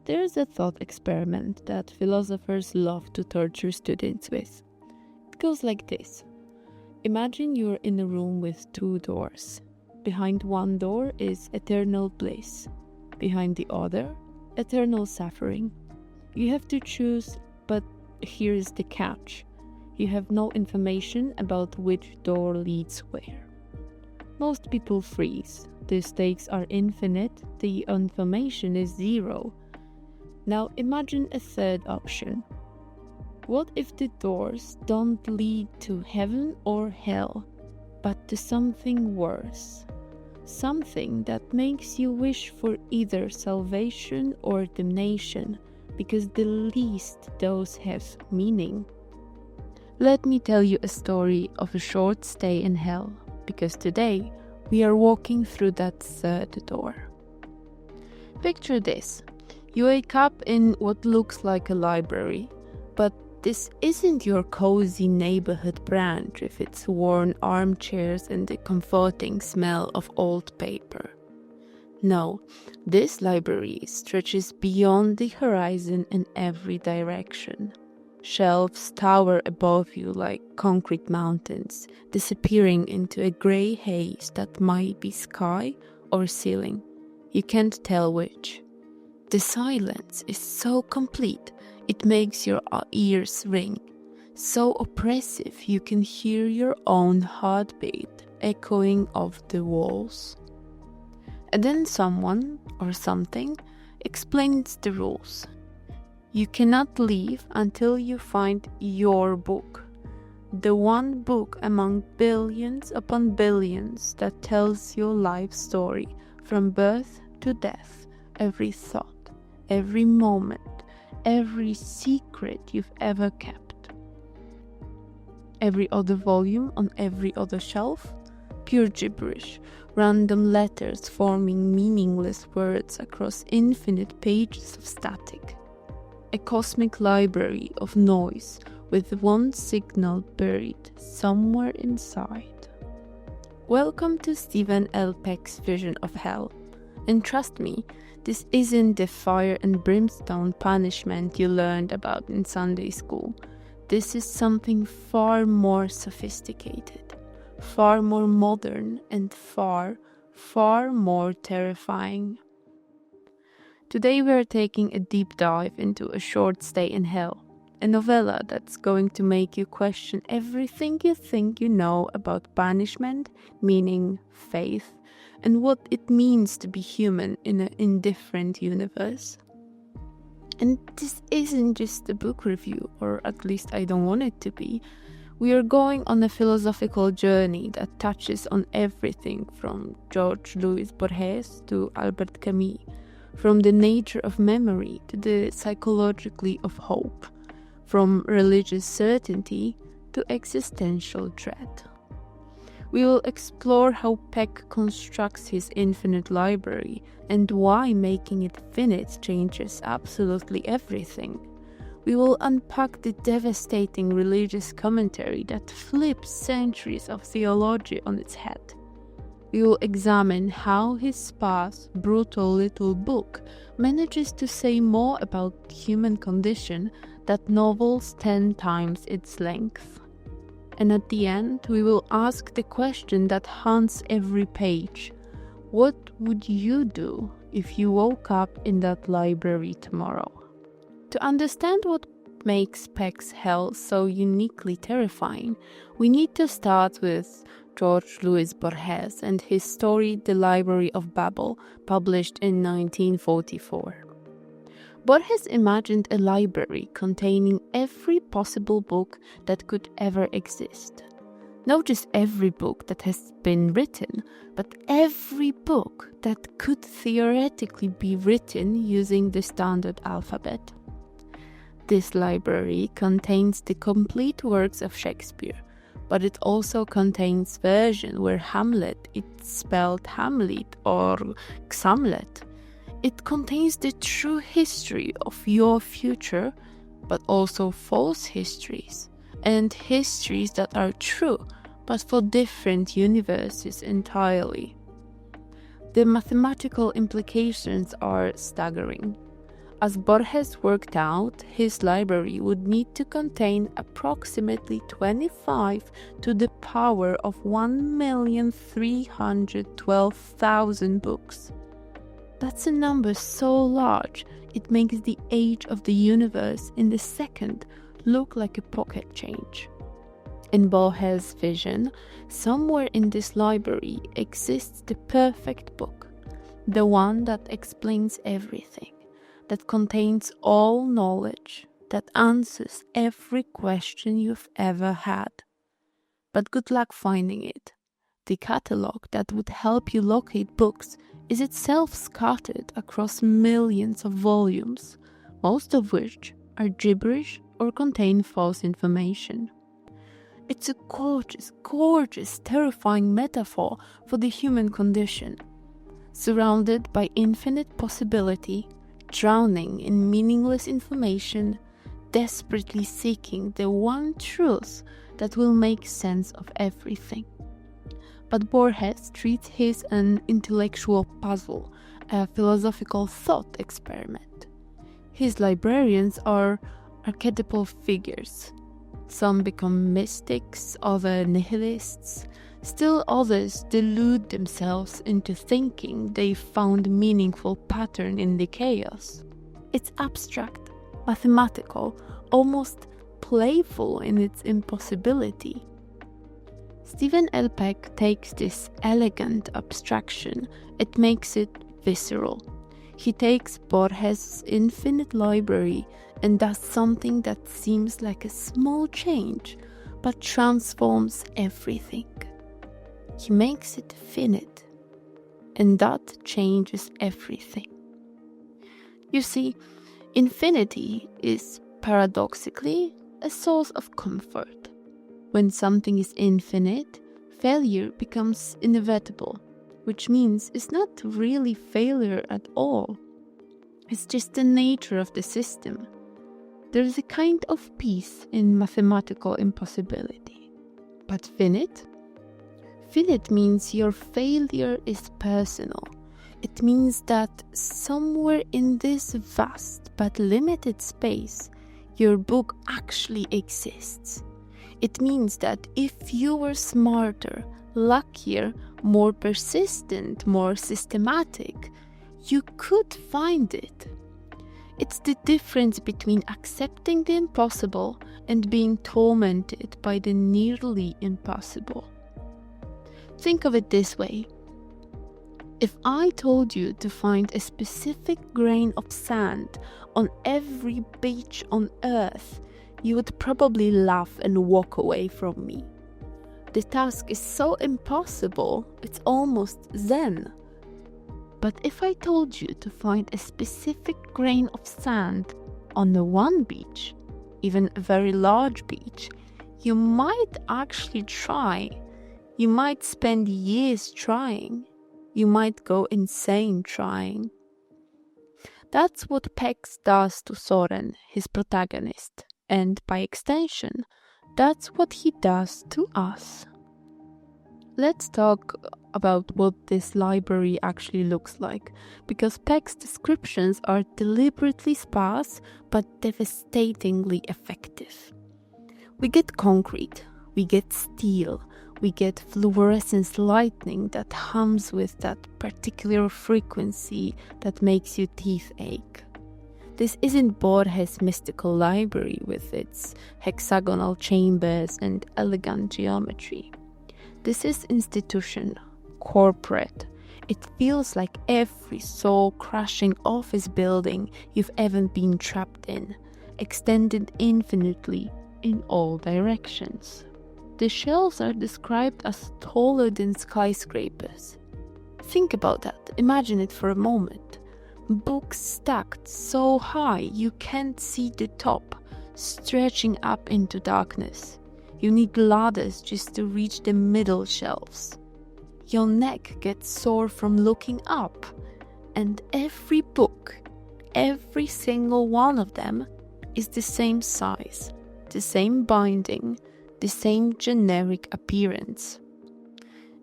There's a thought experiment that philosophers love to torture students with. It goes like this. Imagine you're in a room with two doors. Behind one door is eternal bliss. Behind the other, eternal suffering. You have to choose, but here's the catch. You have no information about which door leads where. Most people freeze. The stakes are infinite, the information is zero. Now imagine a third option. What if the doors don't lead to heaven or hell, but to something worse? Something that makes you wish for either salvation or damnation, because the least those have meaning. Let me tell you a story of a short stay in hell, because today we are walking through that third door. Picture this. You wake up in what looks like a library, but this isn't your cozy neighborhood branch with its worn armchairs and the comforting smell of old paper. No, this library stretches beyond the horizon in every direction. Shelves tower above you like concrete mountains, disappearing into a grey haze that might be sky or ceiling. You can't tell which. The silence is so complete, it makes your ears ring. So oppressive, you can hear your own heartbeat echoing off the walls. And then someone or something explains the rules. You cannot leave until you find your book. The one book among billions upon billions that tells your life story from birth to death, every thought, every moment, every secret you've ever kept. Every other volume on every other shelf, pure gibberish, random letters forming meaningless words across infinite pages of static. A cosmic library of noise with one signal buried somewhere inside. Welcome to Stephen L. Peck's vision of hell. And trust me, this isn't the fire and brimstone punishment you learned about in Sunday school. This is something far more sophisticated, far more modern, and far, far more terrifying. Today we are taking a deep dive into A Short Stay in Hell, a novella that's going to make you question everything you think you know about punishment, meaning, faith, and what it means to be human in an indifferent universe. And this isn't just a book review, or at least I don't want it to be. We are going on a philosophical journey that touches on everything from George Borges to Albert Camus, from the nature of memory to the psychologically of hope, from religious certainty to existential dread. We will explore how Peck constructs his infinite library and why making it finite changes absolutely everything. We will unpack the devastating religious commentary that flips centuries of theology on its head. We will examine how his sparse, brutal little book manages to say more about the human condition than novels 10 times its length. And at the end, we will ask the question that haunts every page. What would you do if you woke up in that library tomorrow? To understand what makes Peck's hell so uniquely terrifying, we need to start with George Louis Borges and his story The Library of Babel, published in 1944. Borges imagined a library containing every possible book that could ever exist. Not just every book that has been written, but every book that could theoretically be written using the standard alphabet. This library contains the complete works of Shakespeare, but it also contains versions where Hamlet is spelled Hamlet or Xamlet. It contains the true history of your future, but also false histories, and histories that are true, but for different universes entirely. The mathematical implications are staggering. As Borges worked out, his library would need to contain approximately 25 to the power of 1,312,000 books. That's a number so large, it makes the age of the universe in the second look like a pocket change. In Borges' vision, somewhere in this library exists the perfect book, the one that explains everything, that contains all knowledge, that answers every question you've ever had. But good luck finding it. The catalog that would help you locate books is itself scattered across millions of volumes, most of which are gibberish or contain false information. It's a gorgeous, gorgeous, terrifying metaphor for the human condition. Surrounded by infinite possibility, drowning in meaningless information, desperately seeking the one truth that will make sense of everything. But Borges treats his an intellectual puzzle, a philosophical thought experiment. His librarians are archetypal figures. Some become mystics, others nihilists. Still others delude themselves into thinking they found meaningful pattern in the chaos. It's abstract, mathematical, almost playful in its impossibility. Stephen L. Peck takes this elegant abstraction and makes it visceral. He takes Borges' infinite library and does something that seems like a small change, but transforms everything. He makes it finite, and that changes everything. You see, infinity is paradoxically a source of comfort. When something is infinite, failure becomes inevitable, which means it's not really failure at all. It's just the nature of the system. There is a kind of peace in mathematical impossibility. But finite? Finite means your failure is personal. It means that somewhere in this vast but limited space, your book actually exists. It means that if you were smarter, luckier, more persistent, more systematic, you could find it. It's the difference between accepting the impossible and being tormented by the nearly impossible. Think of it this way. If I told you to find a specific grain of sand on every beach on Earth, you would probably laugh and walk away from me. The task is so impossible, it's almost zen. But if I told you to find a specific grain of sand on the one beach, even a very large beach, you might actually try. You might spend years trying. You might go insane trying. That's what Peck does to Soren, his protagonist, and by extension, that's what he does to us. Let's talk about what this library actually looks like, because Peck's descriptions are deliberately sparse but devastatingly effective. We get concrete, we get steel, we get fluorescence lightning that hums with that particular frequency that makes your teeth ache. This isn't Borges' mystical library with its hexagonal chambers and elegant geometry. This is institution, corporate. It feels like every soul-crushing office building you've ever been trapped in, extended infinitely in all directions. The shelves are described as taller than skyscrapers. Think about that, imagine it for a moment. Books stacked so high you can't see the top, stretching up into darkness. You need ladders just to reach the middle shelves. Your neck gets sore from looking up, and every book, every single one of them, is the same size, the same binding, the same generic appearance.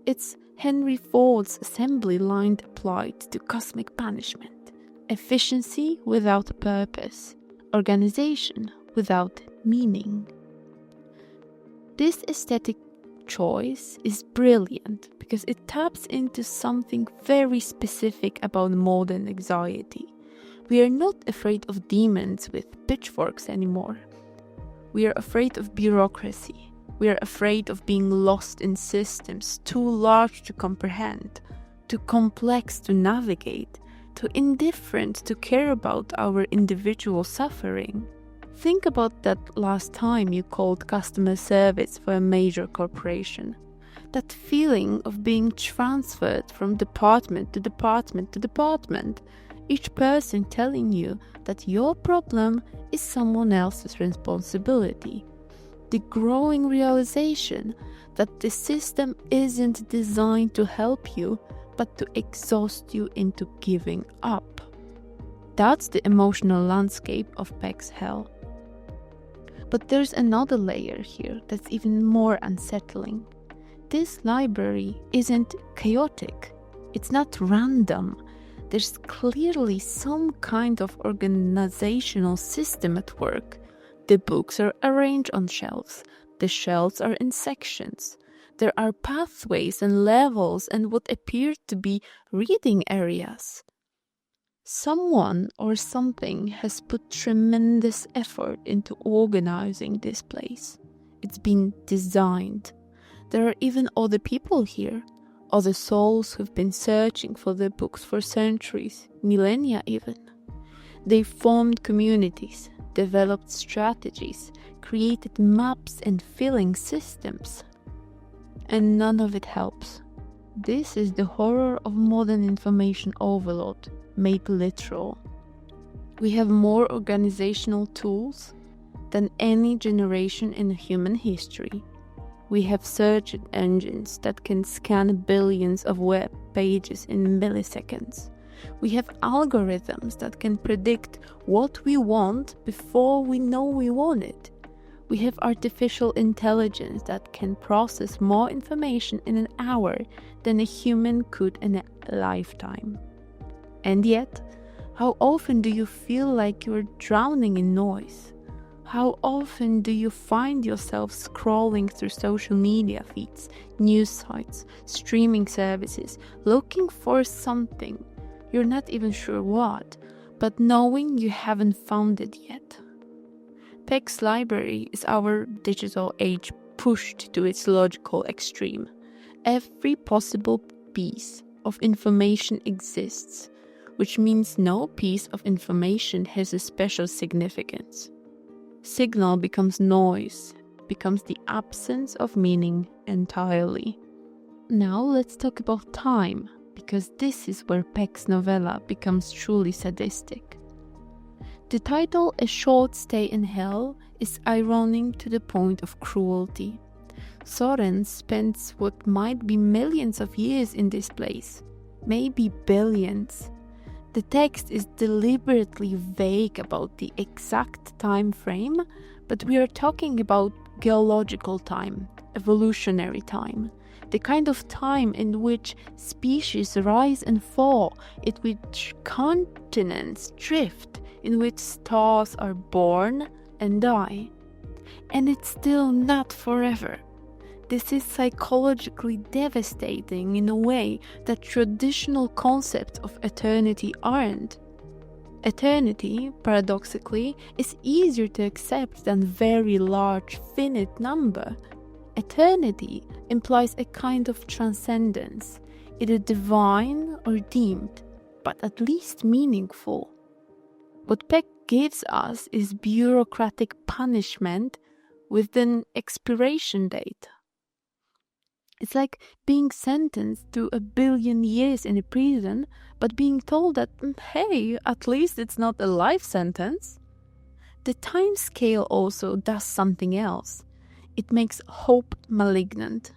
It's Henry Ford's assembly line applied to cosmic punishment. efficiency without purpose, organization without meaning. This aesthetic choice is brilliant because it taps into something very specific about modern anxiety. We are not afraid of demons with pitchforks anymore. We are afraid of bureaucracy. We are afraid of being lost in systems too large to comprehend, too complex to navigate, too indifferent to care about our individual suffering. Think about that last time you called customer service for a major corporation. That feeling of being transferred from department to department to department, each person telling you that your problem is someone else's responsibility. The growing realization that the system isn't designed to help you, but to exhaust you into giving up. That's the emotional landscape of Peck's hell. But there's another layer here that's even more unsettling. This library isn't chaotic. It's not random. There's clearly some kind of organizational system at work. The books are arranged on shelves. The shelves are in sections. There are pathways and levels and what appear to be reading areas. Someone or something has put tremendous effort into organizing this place. It's been designed. There are even other people here, other souls who've been searching for their books for centuries, millennia even. They formed communities, developed strategies, created maps and filling systems. And none of it helps. This is the horror of modern information overload, made literal. We have more organizational tools than any generation in human history. We have search engines that can scan billions of web pages in milliseconds. We have algorithms that can predict what we want before we know we want it. We have artificial intelligence that can process more information in an hour than a human could in a lifetime. And yet, how often do you feel like you're drowning in noise? How often do you find yourself scrolling through social media feeds, news sites, streaming services, looking for something, you're not even sure what, but knowing you haven't found it yet? Peck's library is our digital age pushed to its logical extreme. Every possible piece of information exists, which means no piece of information has a special significance. Signal becomes noise, becomes the absence of meaning entirely. Now let's talk about time, because this is where Peck's novella becomes truly sadistic. The title A Short Stay in Hell is ironic to the point of cruelty. Soren spends what might be millions of years in this place, maybe billions. The text is deliberately vague about the exact time frame, but we are talking about geological time, evolutionary time, the kind of time in which species rise and fall, in which continents drift, in which stars are born and die. And it's still not forever. This is psychologically devastating in a way that traditional concepts of eternity aren't. Eternity, paradoxically, is easier to accept than very large finite number. Eternity implies a kind of transcendence, either divine or deemed, but at least meaningful. What Peck gives us is bureaucratic punishment with an expiration date. It's like being sentenced to 1 billion years in a prison, but being told that, hey, at least it's not a life sentence. The time scale also does something else. It makes hope malignant.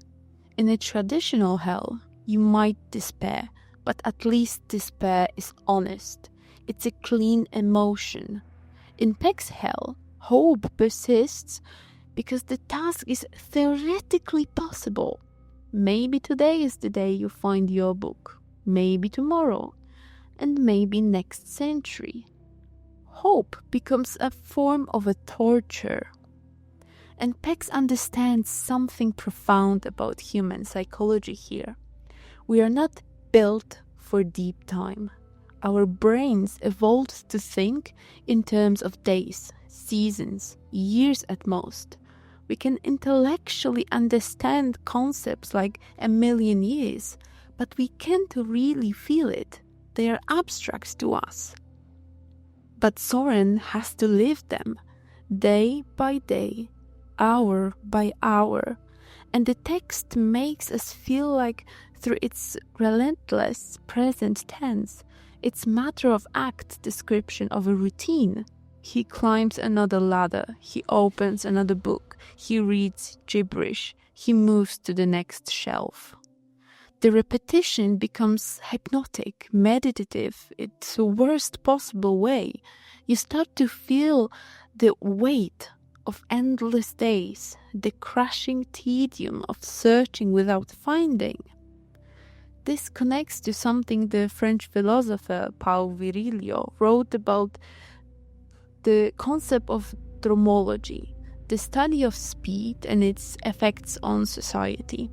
In a traditional hell, you might despair, but at least despair is honest. It's a clean emotion. In Peck's hell, hope persists because the task is theoretically possible. Maybe today is the day you find your book. Maybe tomorrow. and maybe next century. Hope becomes a form of a torture. And Peck understands something profound about human psychology here. We are not built for deep time. Our brains evolved to think in terms of days, seasons, years at most. We can intellectually understand concepts like a million years, but we can't really feel it. They are abstract to us. But Soren has to live them, day by day, hour by hour, and the text makes us feel like, through its relentless present tense, its matter-of-fact description of a routine. He climbs another ladder, he opens another book, he reads gibberish, he moves to the next shelf. The repetition becomes hypnotic, meditative, it's the worst possible way. You start to feel the weight of endless days, the crushing tedium of searching without finding. This connects to something the French philosopher Paul Virilio wrote about the concept of dromology, the study of speed and its effects on society.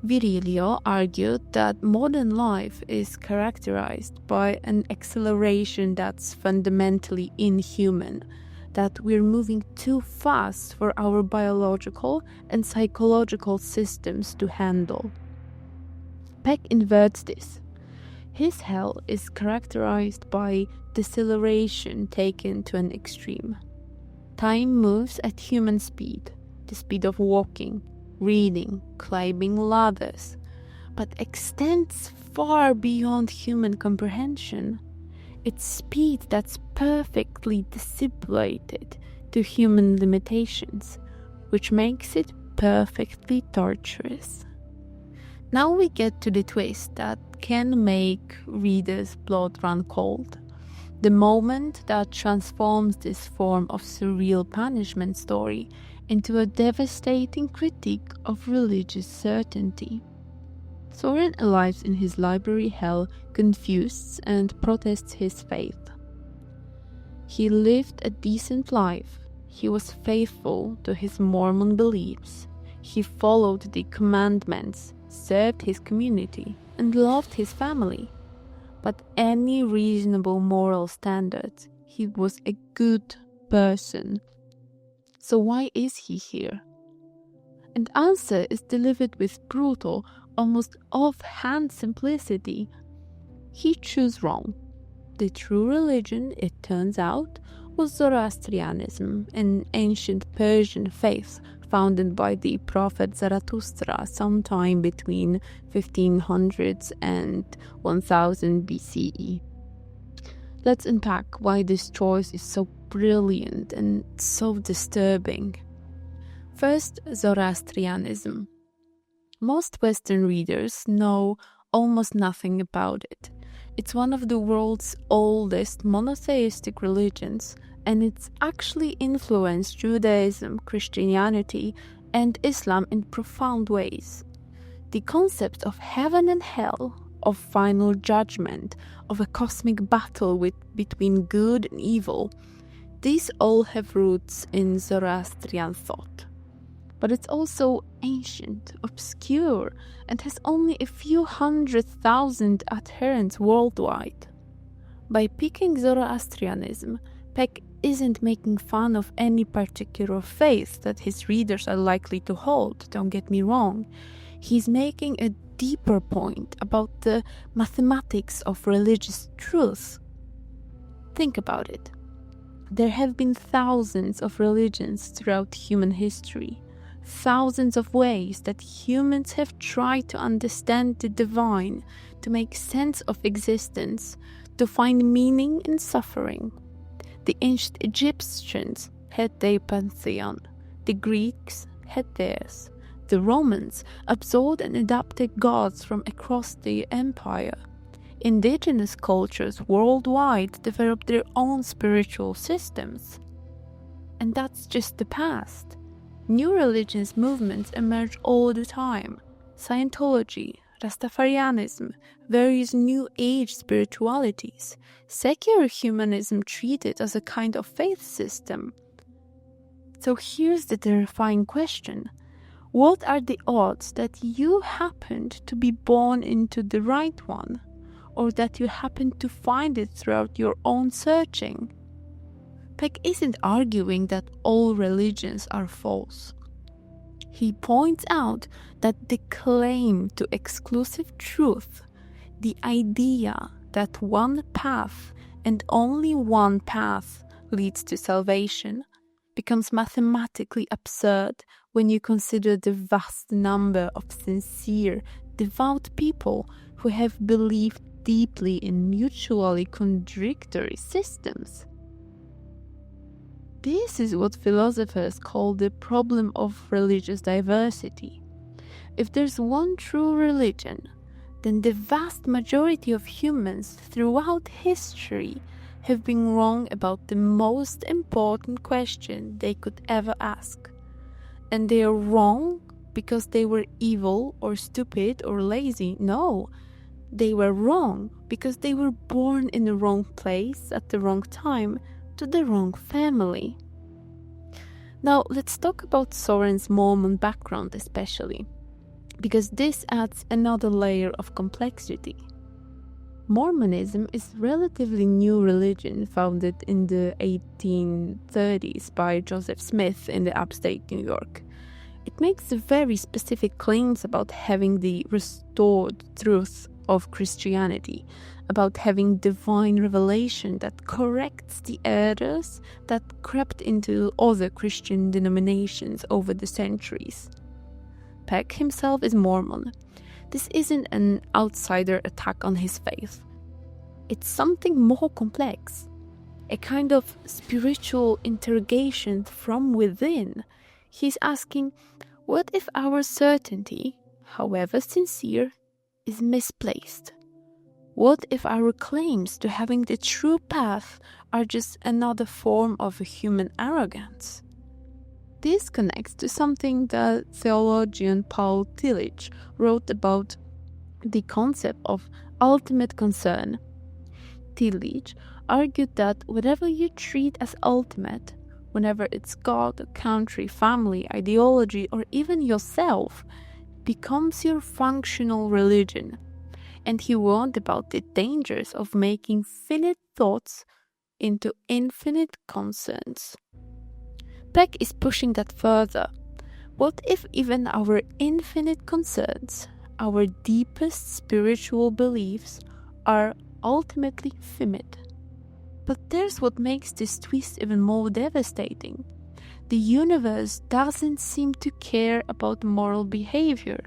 Virilio argued that modern life is characterized by an acceleration that's fundamentally inhuman, that we're moving too fast for our biological and psychological systems to handle. Peck inverts this. His hell is characterized by deceleration taken to an extreme. Time moves at human speed, the speed of walking, reading, climbing ladders, but extends far beyond human comprehension. It's speed that's perfectly discipulated to human limitations, which makes it perfectly torturous. Now we get to the twist that can make readers' blood run cold. The moment that transforms this form of surreal punishment story into a devastating critique of religious certainty. Soren arrives in his library hell confused and protests his faith. He lived a decent life. He was faithful to his Mormon beliefs. He followed the commandments, served his community, and loved his family. But any reasonable moral standards, he was a good person. So why is he here? And answer is delivered with brutal, almost offhand simplicity. He chose wrong. The true religion, it turns out, was Zoroastrianism, an ancient Persian faith founded by the prophet Zarathustra sometime between 1500s and 1000 BCE. Let's unpack why this choice is so brilliant and so disturbing. First, Zoroastrianism. Most Western readers know almost nothing about it. It's one of the world's oldest monotheistic religions, and it's actually influenced Judaism, Christianity, and Islam in profound ways. The concept of heaven and hell, of final judgment, of a cosmic battle between good and evil, these all have roots in Zoroastrian thought. But it's also ancient, obscure, and has only a few 100,000 adherents worldwide. By picking Zoroastrianism, Peck isn't making fun of any particular faith that his readers are likely to hold, don't get me wrong. He's making a deeper point about the mathematics of religious truth. Think about it. There have been thousands of religions throughout human history, thousands of ways that humans have tried to understand the divine, to make sense of existence, to find meaning in suffering. The ancient Egyptians had their pantheon, the Greeks had theirs, the Romans absorbed and adopted gods from across the empire. Indigenous cultures worldwide developed their own spiritual systems. And that's just the past. New religious movements emerge all the time. Scientology, Rastafarianism, various New Age spiritualities, secular humanism treated as a kind of faith system. So here's the terrifying question. What are the odds that you happened to be born into the right one, or that you happened to find it throughout your own searching? Peck isn't arguing that all religions are false. He points out that the claim to exclusive truth, the idea that one path and only one path leads to salvation, becomes mathematically absurd when you consider the vast number of sincere, devout people who have believed deeply in mutually contradictory systems. This is what philosophers call the problem of religious diversity. If there's one true religion, then the vast majority of humans throughout history have been wrong about the most important question they could ever ask. And they are wrong because they were evil or stupid or lazy. No, they were wrong because they were born in the wrong place at the wrong time to the wrong family. Now let's talk about Soren's Mormon background especially, because this adds another layer of complexity. Mormonism is a relatively new religion founded in the 1830s by Joseph Smith in the upstate New York. It makes very specific claims about having the restored truth of Christianity, about having divine revelation that corrects the errors that crept into other Christian denominations over the centuries. Peck himself is Mormon. This isn't an outsider attack on his faith. It's something more complex, a kind of spiritual interrogation from within. He's asking, what if our certainty, however sincere, is misplaced? What if our claims to having the true path are just another form of human arrogance? This connects to something that theologian Paul Tillich wrote about the concept of ultimate concern. Tillich argued that whatever you treat as ultimate, whenever it's God, country, family, ideology, or even yourself, becomes your functional religion. And he warned about the dangers of making finite thoughts into infinite concerns. Peck is pushing that further. What if even our infinite concerns, our deepest spiritual beliefs, are ultimately finite? But there's what makes this twist even more devastating. The universe doesn't seem to care about moral behavior.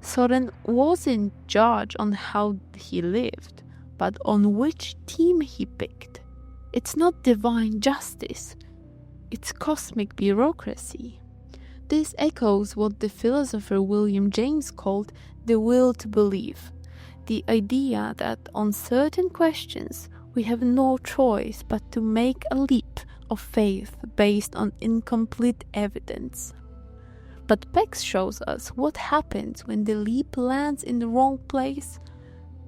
Soren wasn't judged on how he lived, but on which team he picked. It's not divine justice, it's cosmic bureaucracy. This echoes what the philosopher William James called the will to believe, the idea that on certain questions we have no choice but to make a leap of faith based on incomplete evidence. But Peck shows us what happens when the leap lands in the wrong place,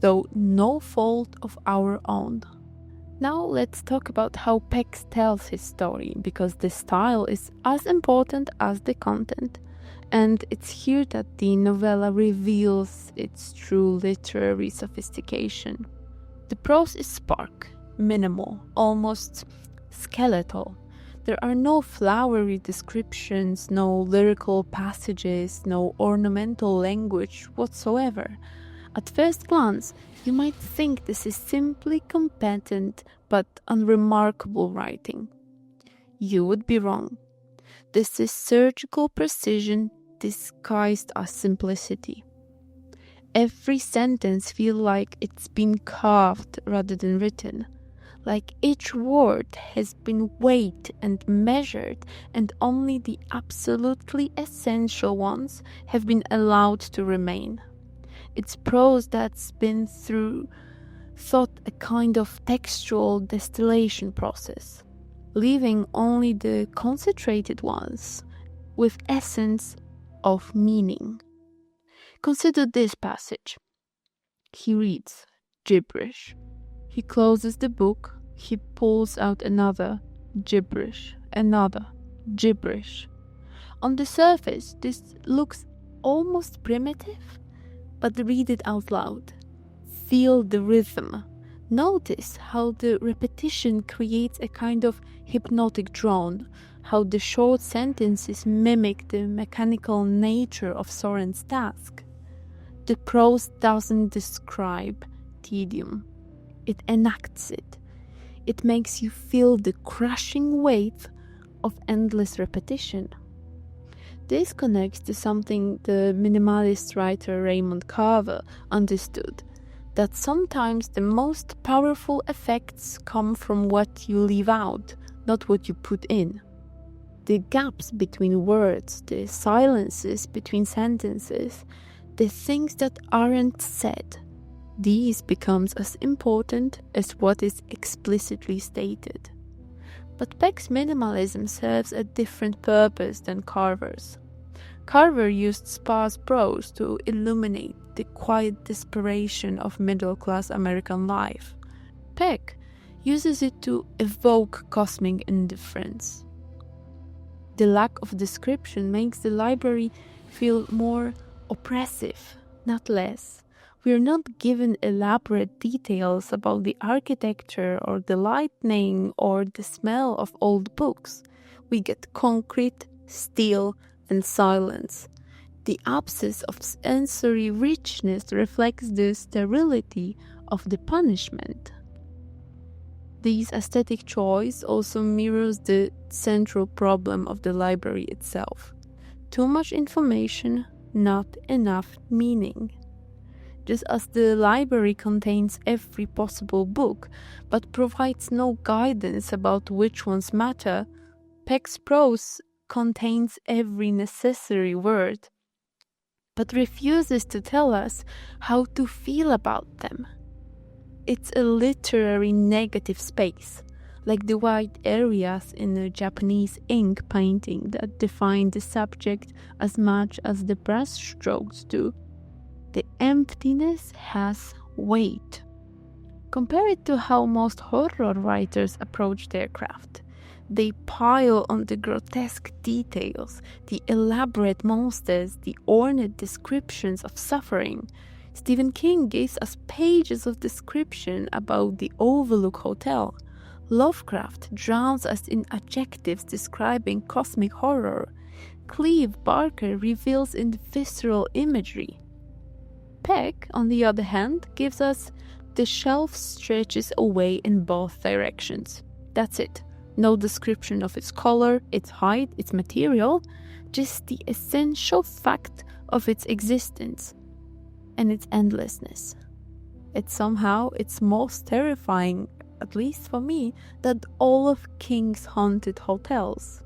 though no fault of our own. Now let's talk about how Peck tells his story, because the style is as important as the content, and it's here that the novella reveals its true literary sophistication. The prose is sparse, minimal, almost skeletal. There are no flowery descriptions, no lyrical passages, no ornamental language whatsoever. At first glance, you might think this is simply competent but unremarkable writing. You would be wrong. This is surgical precision disguised as simplicity. Every sentence feels like it's been carved rather than written. Like each word has been weighed and measured, and only the absolutely essential ones have been allowed to remain. It's prose that's been through thought a kind of textual distillation process, leaving only the concentrated ones with essence of meaning. Consider this passage. He reads gibberish. He closes the book. He pulls out another gibberish, another gibberish. On the surface, this looks almost primitive, but read it out loud. Feel the rhythm. Notice how the repetition creates a kind of hypnotic drone, how the short sentences mimic the mechanical nature of Soren's task. The prose doesn't describe tedium. It enacts it. It makes you feel the crushing weight of endless repetition. This connects to something the minimalist writer Raymond Carver understood, that sometimes the most powerful effects come from what you leave out, not what you put in. The gaps between words, the silences between sentences, the things that aren't said, these becomes as important as what is explicitly stated. But Peck's minimalism serves a different purpose than Carver's. Carver used sparse prose to illuminate the quiet desperation of middle-class American life. Peck uses it to evoke cosmic indifference. The lack of description makes the library feel more oppressive, not less. We are not given elaborate details about the architecture or the lighting or the smell of old books. We get concrete, steel, and silence. The absence of sensory richness reflects the sterility of the punishment. This aesthetic choice also mirrors the central problem of the library itself. Too much information, not enough meaning. Just as the library contains every possible book, but provides no guidance about which ones matter, Peck's prose contains every necessary word, but refuses to tell us how to feel about them. It's a literary negative space, like the white areas in a Japanese ink painting that define the subject as much as the brush strokes do. The emptiness has weight. Compare it to how most horror writers approach their craft. They pile on the grotesque details, the elaborate monsters, the ornate descriptions of suffering. Stephen King gives us pages of description about the Overlook Hotel. Lovecraft drowns us in adjectives describing cosmic horror. Clive Barker reveals in visceral imagery. Peck, on the other hand, gives us the shelf stretches away in both directions. That's it. No description of its color, its height, its material, just the essential fact of its existence and its endlessness. It's most terrifying, at least for me, than all of King's haunted hotels.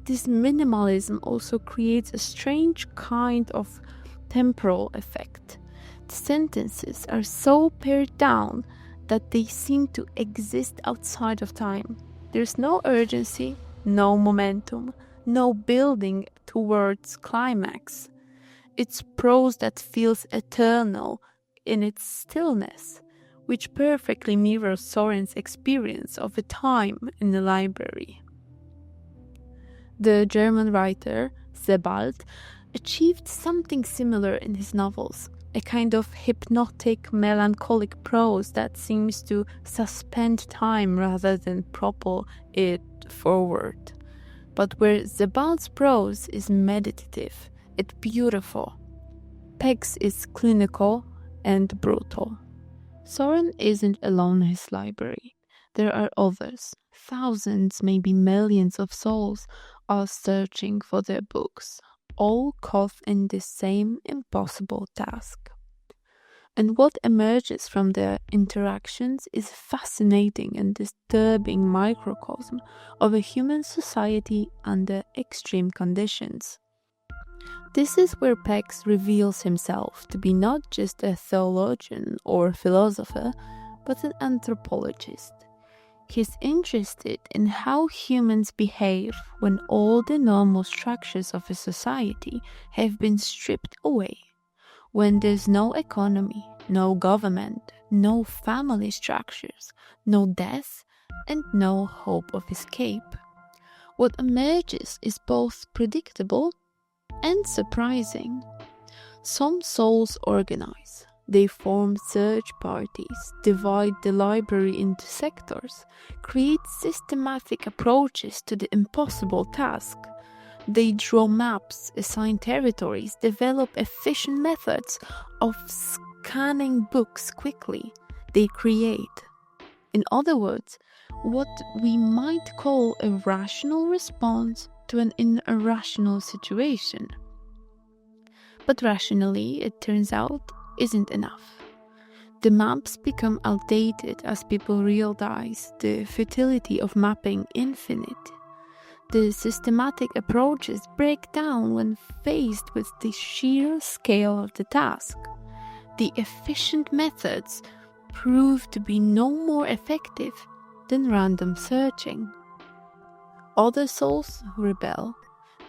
This minimalism also creates a strange kind of temporal effect. The sentences are so pared down that they seem to exist outside of time. There's no urgency, no momentum, no building towards climax. It's prose that feels eternal in its stillness, which perfectly mirrors Soren's experience of a time in the library. The German writer Sebald achieved something similar in his novels, a kind of hypnotic, melancholic prose that seems to suspend time rather than propel it forward. But where Sebald's prose is meditative, it's beautiful. Peck's is clinical and brutal. Soren isn't alone in his library. There are others. Thousands, maybe millions of souls are searching for their books, all caught in the same impossible task. And what emerges from their interactions is a fascinating and disturbing microcosm of a human society under extreme conditions. This is where Peck reveals himself to be not just a theologian or philosopher, but an anthropologist. He's interested in how humans behave when all the normal structures of a society have been stripped away, when there's no economy, no government, no family structures, no death, and no hope of escape. What emerges is both predictable and surprising. Some souls organize. They form search parties, divide the library into sectors, create systematic approaches to the impossible task. They draw maps, assign territories, develop efficient methods of scanning books quickly. They create. In other words, what we might call a rational response to an irrational situation. But rationally, it turns out, isn't enough. The maps become outdated as people realize the futility of mapping infinite. The systematic approaches break down when faced with the sheer scale of the task. The efficient methods prove to be no more effective than random searching. Other souls rebel.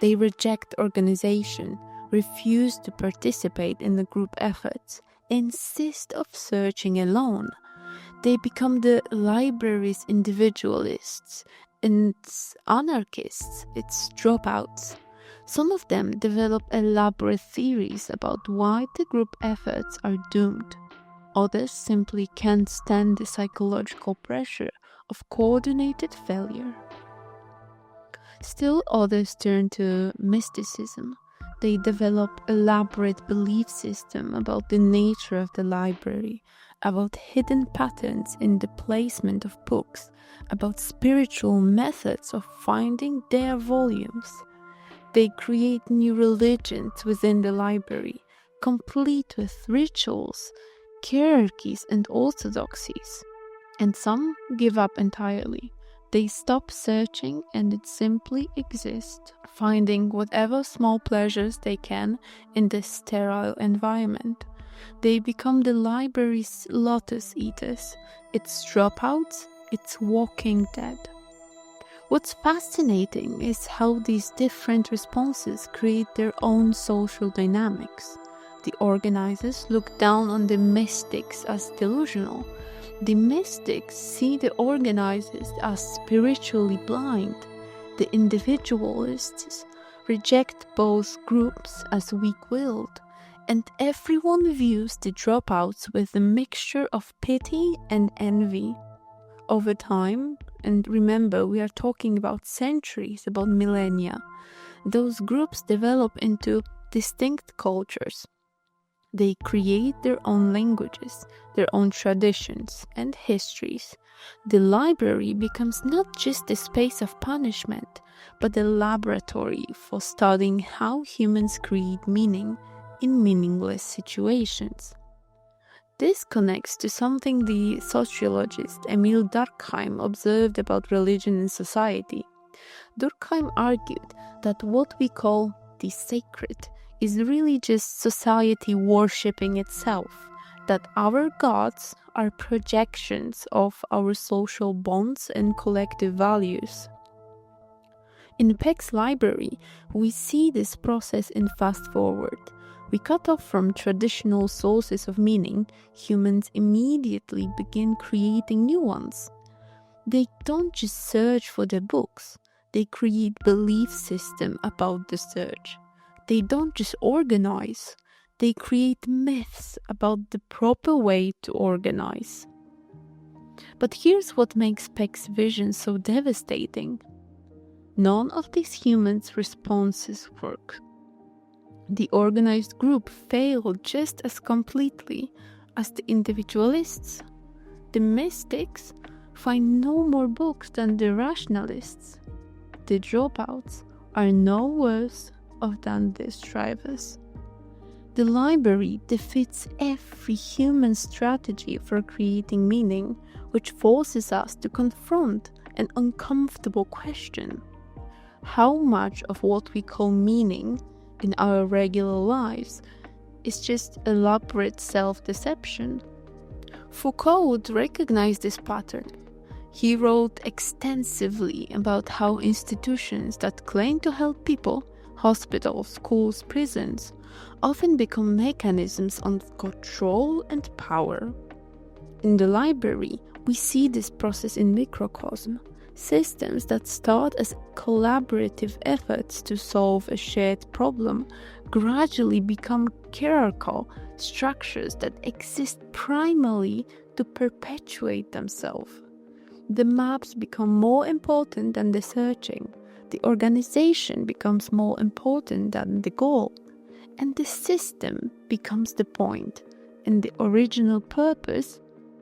They reject organization, refuse to participate in the group efforts, insist of searching alone. They become the library's individualists, its anarchists, its dropouts. Some of them develop elaborate theories about why the group efforts are doomed. Others simply can't stand the psychological pressure of coordinated failure. Still others turn to mysticism. They develop elaborate belief system about the nature of the library, about hidden patterns in the placement of books, about spiritual methods of finding their volumes. They create new religions within the library, complete with rituals, hierarchies and orthodoxies. And some give up entirely. They stop searching and it simply exists, finding whatever small pleasures they can in this sterile environment. They become the library's lotus eaters, its dropouts, its walking dead. What's fascinating is how these different responses create their own social dynamics. The organizers look down on the mystics as delusional. The mystics see the organizers as spiritually blind. The individualists reject both groups as weak-willed, and everyone views the dropouts with a mixture of pity and envy. Over time, and remember we are talking about centuries, about millennia, those groups develop into distinct cultures. They create their own languages, their own traditions and histories. The library becomes not just a space of punishment, but a laboratory for studying how humans create meaning in meaningless situations. This connects to something the sociologist Emil Durkheim observed about religion and society. Durkheim argued that what we call the sacred is really just society worshipping itself, that our gods are projections of our social bonds and collective values. In Peck's library, we see this process in Fast Forward. We cut off from traditional sources of meaning, humans immediately begin creating new ones. They don't just search for their books, they create belief system about the search. They don't just organize, they create myths about the proper way to organize. But here's what makes Peck's vision so devastating. None of these humans' responses work. The organized group fail just as completely as the individualists. The mystics find no more books than the rationalists. The dropouts are no worse off than the strivers. The library defeats every human strategy for creating meaning, which forces us to confront an uncomfortable question. How much of what we call meaning in our regular lives is just elaborate self-deception? Foucault recognized this pattern. He wrote extensively about how institutions that claim to help people hospitals, schools, prisons, often become mechanisms of control and power. In the library, we see this process in microcosm, systems that start as collaborative efforts to solve a shared problem gradually become hierarchical structures that exist primarily to perpetuate themselves. The maps become more important than the searching, the organization becomes more important than the goal, and the system becomes the point, and the original purpose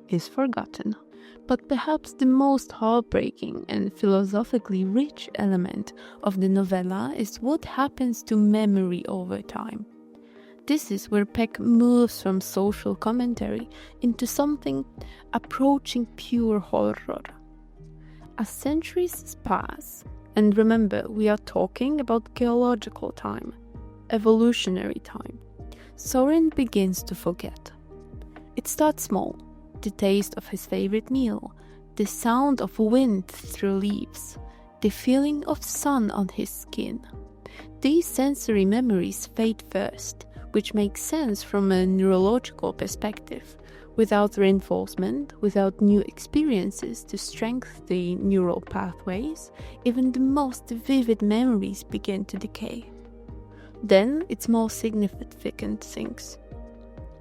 is forgotten. But perhaps the most heartbreaking and philosophically rich element of the novella is what happens to memory over time. This is where Peck moves from social commentary into something approaching pure horror. As centuries pass, and remember, we are talking about geological time, evolutionary time, Soren begins to forget. It starts small. The taste of his favorite meal, the sound of wind through leaves, the feeling of sun on his skin. These sensory memories fade first, which makes sense from a neurological perspective. Without reinforcement, without new experiences to strengthen the neural pathways, even the most vivid memories begin to decay. Then its more significant things.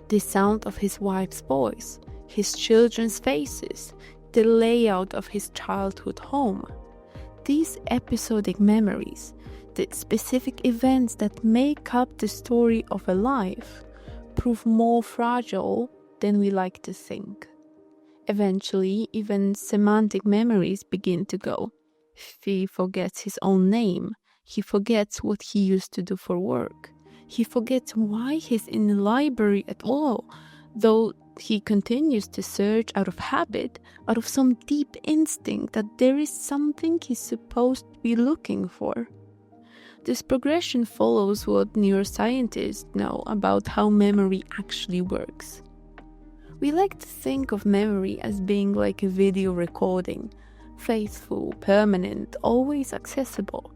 The sound of his wife's voice, his children's faces, the layout of his childhood home. These episodic memories, the specific events that make up the story of a life, prove more fragile than we like to think. Eventually, even semantic memories begin to go. He forgets his own name. He forgets what he used to do for work. He forgets why he's in the library at all, though he continues to search out of habit, out of some deep instinct that there is something he's supposed to be looking for. This progression follows what neuroscientists know about how memory actually works. We like to think of memory as being like a video recording, faithful, permanent, always accessible.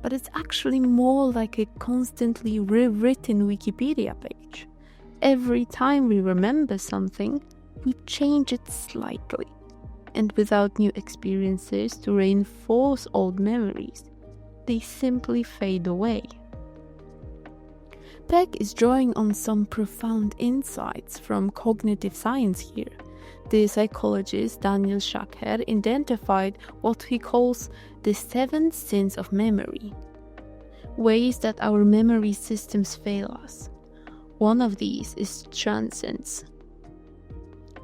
But it's actually more like a constantly rewritten Wikipedia page. Every time we remember something, we change it slightly. And without new experiences to reinforce old memories, they simply fade away. Peck is drawing on some profound insights from cognitive science here. The psychologist Daniel Schacher identified what he calls the 7 sins of memory, ways that our memory systems fail us. One of these is transience.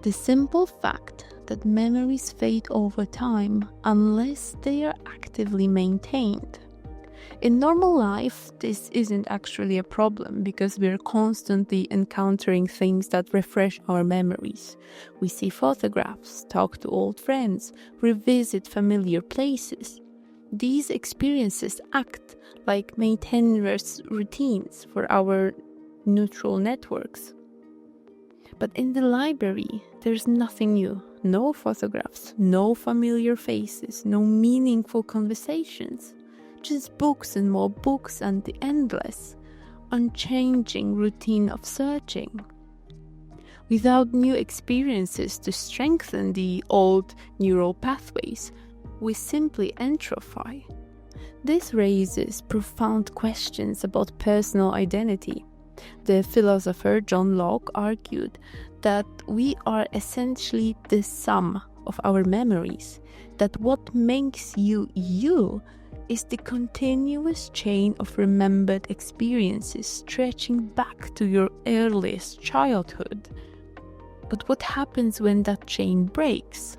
The simple fact that memories fade over time unless they are actively maintained. In normal life, this isn't actually a problem because we're constantly encountering things that refresh our memories. We see photographs, talk to old friends, revisit familiar places. These experiences act like maintenance routines for our neural networks. But in the library, there's nothing new. No photographs, no familiar faces, no meaningful conversations. Just books and more books and the endless, unchanging routine of searching. Without new experiences to strengthen the old neural pathways, we simply atrophy. This raises profound questions about personal identity. The philosopher John Locke argued that we are essentially the sum of our memories, that what makes you you is the continuous chain of remembered experiences stretching back to your earliest childhood. But what happens when that chain breaks?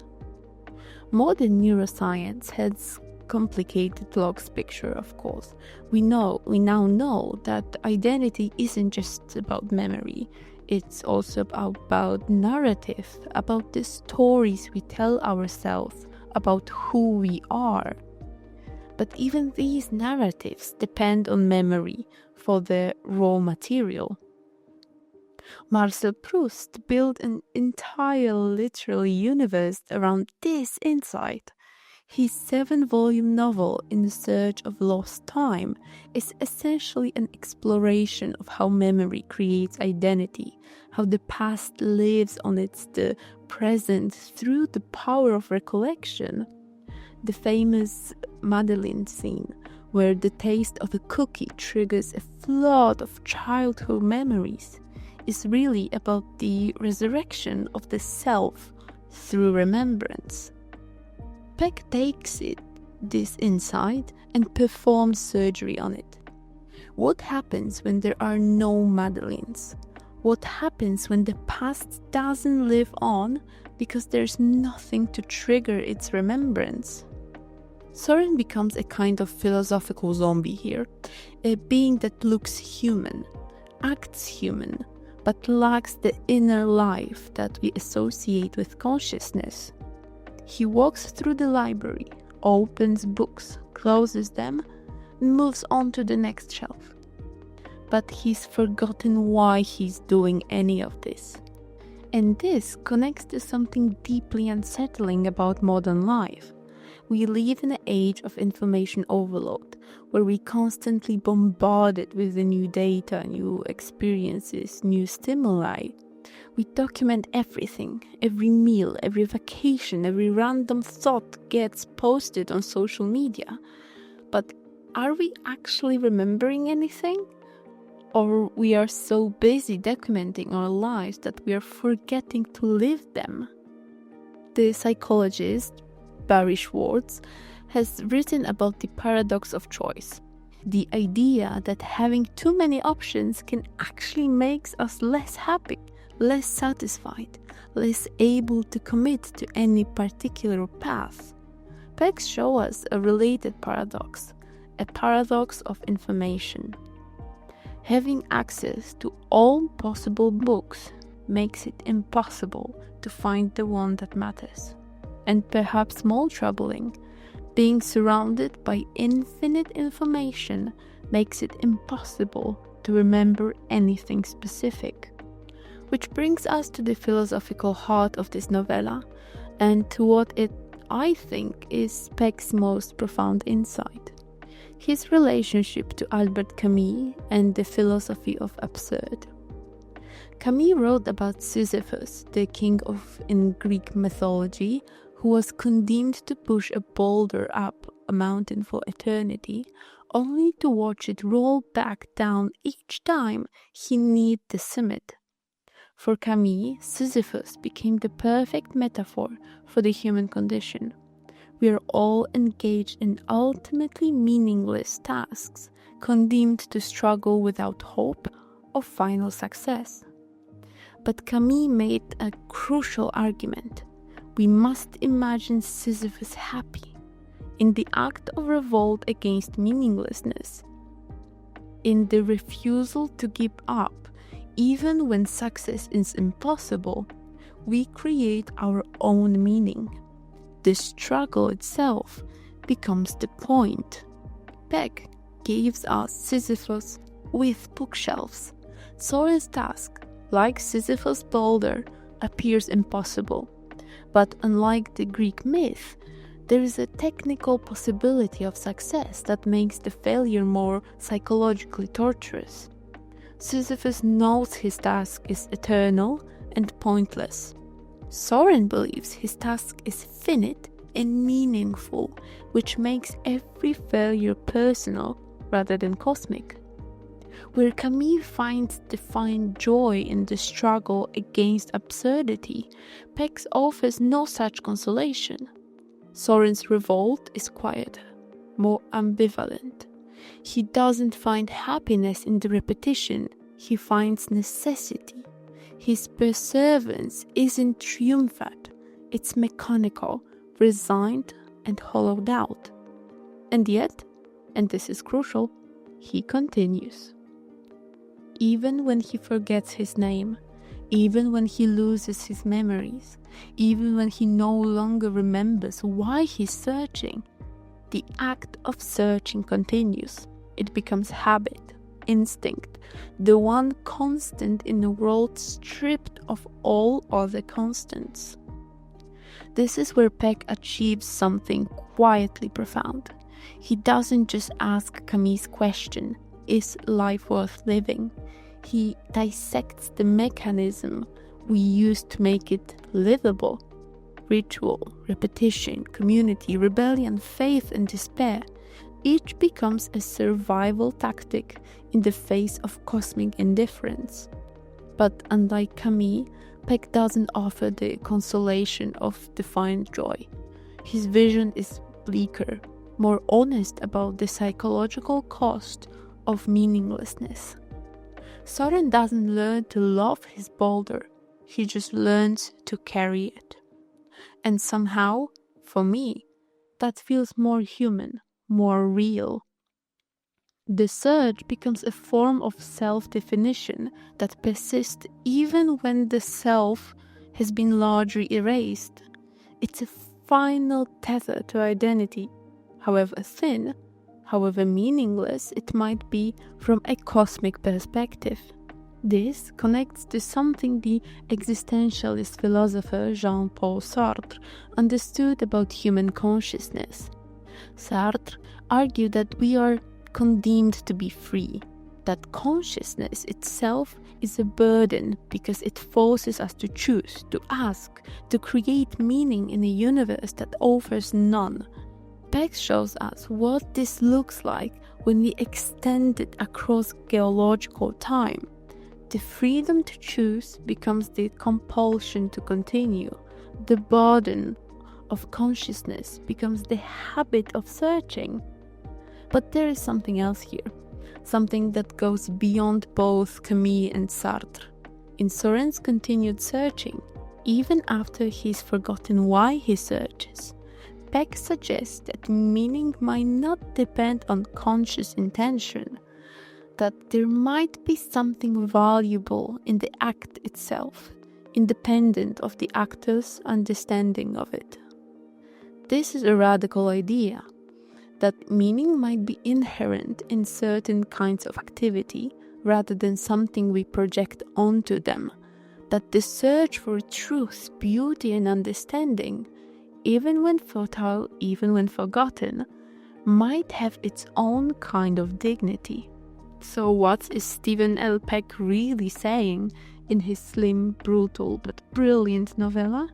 Modern neuroscience has complicated Locke's picture, of course. We now know that identity isn't just about memory. It's also about narrative, about the stories we tell ourselves about who we are. But even these narratives depend on memory for the raw material. Marcel Proust built an entire literary universe around this insight. His 7-volume novel In Search of Lost Time is essentially an exploration of how memory creates identity, how the past lives on the present through the power of recollection. The famous Madeleine scene, where the taste of a cookie triggers a flood of childhood memories, is really about the resurrection of the self through remembrance. Peck takes this insight and performs surgery on it. What happens when there are no Madeleines? What happens when the past doesn't live on because there's nothing to trigger its remembrance? Soren becomes a kind of philosophical zombie here, a being that looks human, acts human, but lacks the inner life that we associate with consciousness. He walks through the library, opens books, closes them, and moves on to the next shelf. But he's forgotten why he's doing any of this. And this connects to something deeply unsettling about modern life. We live in an age of information overload, where we constantly bombarded with the new data, new experiences, new stimuli. We document everything, every meal, every vacation, every random thought gets posted on social media. But are we actually remembering anything? Or we are so busy documenting our lives that we are forgetting to live them? The psychologist Barry Schwartz has written about the paradox of choice. The idea that having too many options can actually make us less happy, less satisfied, less able to commit to any particular path. Peck shows us a related paradox, a paradox of information. Having access to all possible books makes it impossible to find the one that matters. And perhaps more troubling, being surrounded by infinite information makes it impossible to remember anything specific. Which brings us to the philosophical heart of this novella, and to what I think is Peck's most profound insight. His relationship to Albert Camus and the philosophy of absurd. Camus wrote about Sisyphus, the king in Greek mythology, who was condemned to push a boulder up a mountain for eternity, only to watch it roll back down each time he neared the summit. For Camus, Sisyphus became the perfect metaphor for the human condition. We are all engaged in ultimately meaningless tasks, condemned to struggle without hope of final success. But Camus made a crucial argument. We must imagine Sisyphus happy, in the act of revolt against meaninglessness, in the refusal to give up. Even when success is impossible, we create our own meaning. The struggle itself becomes the point. Peck gives us Sisyphus with bookshelves. Soren's task, like Sisyphus' boulder, appears impossible. But unlike the Greek myth, there is a technical possibility of success that makes the failure more psychologically torturous. Sisyphus knows his task is eternal and pointless. Soren believes his task is finite and meaningful, which makes every failure personal rather than cosmic. Where Camus finds defined joy in the struggle against absurdity, Peck offers no such consolation. Soren's revolt is quieter, more ambivalent. He doesn't find happiness in the repetition, he finds necessity. His perseverance isn't triumphant, it's mechanical, resigned and hollowed out. And yet, and this is crucial, he continues. Even when he forgets his name, even when he loses his memories, even when he no longer remembers why he's searching, the act of searching continues. It becomes habit, instinct, the one constant in a world stripped of all other constants. This is where Peck achieves something quietly profound. He doesn't just ask Camus' question, is life worth living? He dissects the mechanism we use to make it livable. Ritual, repetition, community, rebellion, faith, and despair. Each becomes a survival tactic in the face of cosmic indifference. But unlike Camus, Peck doesn't offer the consolation of defiant joy. His vision is bleaker, more honest about the psychological cost of meaninglessness. Soren doesn't learn to love his boulder, he just learns to carry it. And somehow, for me, that feels more human, more real. The search becomes a form of self-definition that persists even when the self has been largely erased. It's a final tether to identity, however thin, however meaningless it might be from a cosmic perspective. This connects to something the existentialist philosopher Jean-Paul Sartre understood about human consciousness. Sartre argued that we are condemned to be free, that consciousness itself is a burden because it forces us to choose, to ask, to create meaning in a universe that offers none. Peck shows us what this looks like when we extend it across geological time. The freedom to choose becomes the compulsion to continue. The burden of consciousness becomes the habit of searching. But there is something else here, something that goes beyond both Camus and Sartre. In Soren's continued searching, even after he's forgotten why he searches, Peck suggests that meaning might not depend on conscious intention, that there might be something valuable in the act itself, independent of the actor's understanding of it. This is a radical idea, that meaning might be inherent in certain kinds of activity rather than something we project onto them, that the search for truth, beauty, and understanding, even when futile, even when forgotten, might have its own kind of dignity. So what is Stephen L. Peck really saying in his slim, brutal, but brilliant novella?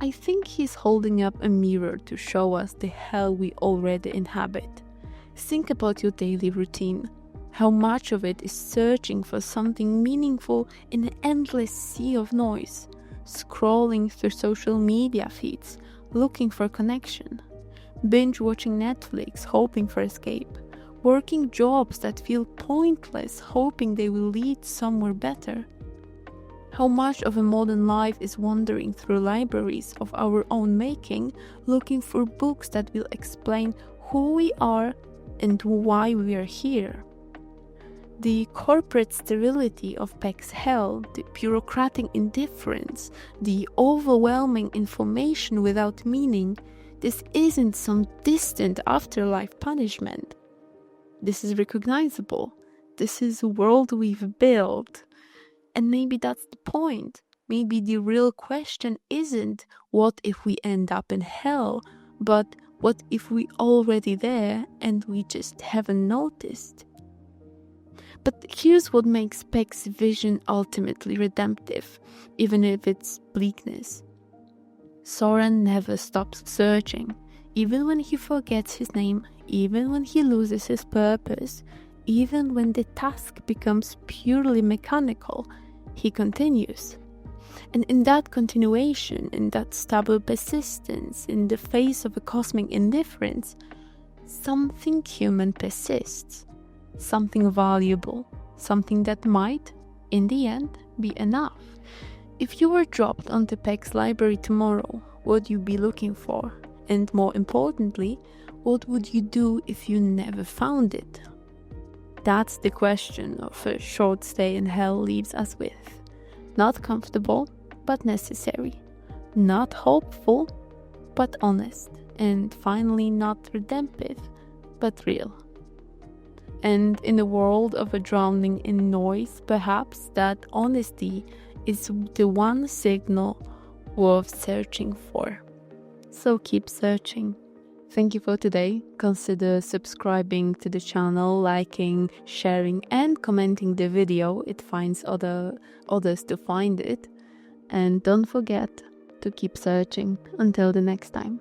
I think he's holding up a mirror to show us the hell we already inhabit. Think about your daily routine. How much of it is searching for something meaningful in an endless sea of noise, scrolling through social media feeds, looking for connection, binge-watching Netflix, hoping for escape, working jobs that feel pointless, hoping they will lead somewhere better. How much of a modern life is wandering through libraries of our own making, looking for books that will explain who we are and why we are here. The corporate sterility of Peck's hell, the bureaucratic indifference, the overwhelming information without meaning, this isn't some distant afterlife punishment. This is recognizable. This is a world we've built. And maybe that's the point. Maybe the real question isn't what if we end up in hell, but what if we already there and we just haven't noticed? But here's what makes Peck's vision ultimately redemptive, even if it's bleakness. Soren never stops searching, even when he forgets his name, even when he loses his purpose, even when the task becomes purely mechanical, he continues. And in that continuation, in that stubborn persistence, in the face of a cosmic indifference, something human persists, something valuable, something that might, in the end, be enough. If you were dropped onto Peck's library tomorrow, what would you be looking for? And more importantly, what would you do if you never found it? That's the question of a short stay in hell leaves us with. Not comfortable, but necessary. Not hopeful, but honest. And finally, not redemptive, but real. And in a world of a drowning in noise, perhaps that honesty is the one signal worth searching for. So keep searching. Thank you for today. Consider subscribing to the channel, liking, sharing, and commenting the video. It finds others to find it. And don't forget to keep searching. Until the next time.